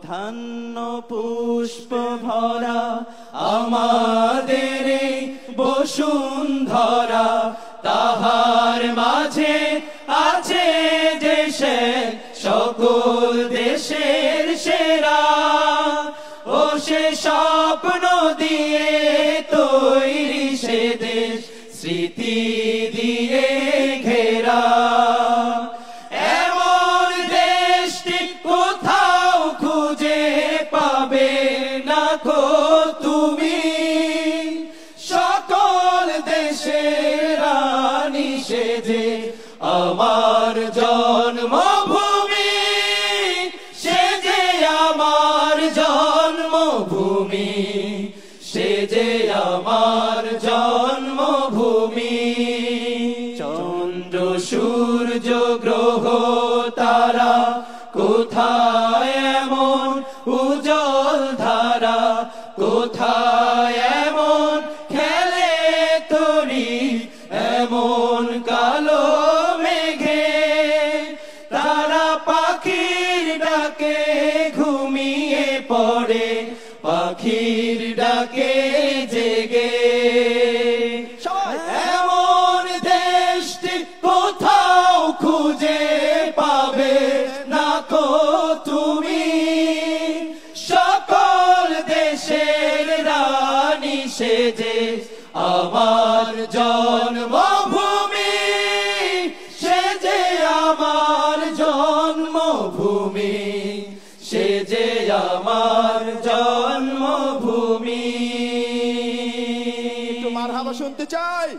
ধান্য পুষ্প ভরা আমাদের বসুন্ধরা, তাহার মাঝে আছে দেশে সকল দেশের সেরা। ও সে স্বপ্ন দিয়ে তৈরি সে দেশ, স্মৃতি দিয়ে ঘেরা। এমন দেশটি কোথাও খুঁজে পাবে না কো তুমি, সকল দেশের রানী সেজে আমার জন্মভূমি, সেজে আমার জন্মভূমি, সেজে আমার জন্মভূমি। চন্দ্র সূর্য গ্রহ তারা কোথায় এমন উজ্জ্বল ধারা, কোথায় এমন খেলে তরি এমন কালো মেঘে। তারা পাখির ডাকে ঘুমিয়ে পড়ে, পাখির ডাকে জেগে। এমন দেশটি কোথাও খুঁজে পাবে না কো তুমি, সকল দেশের রানী সেজে আমার জন্মভূমি, সেজে আমার জন্মভূমি, সেজে আমার জন্মভূমি। একটু মারহাবা শুনতে চাই।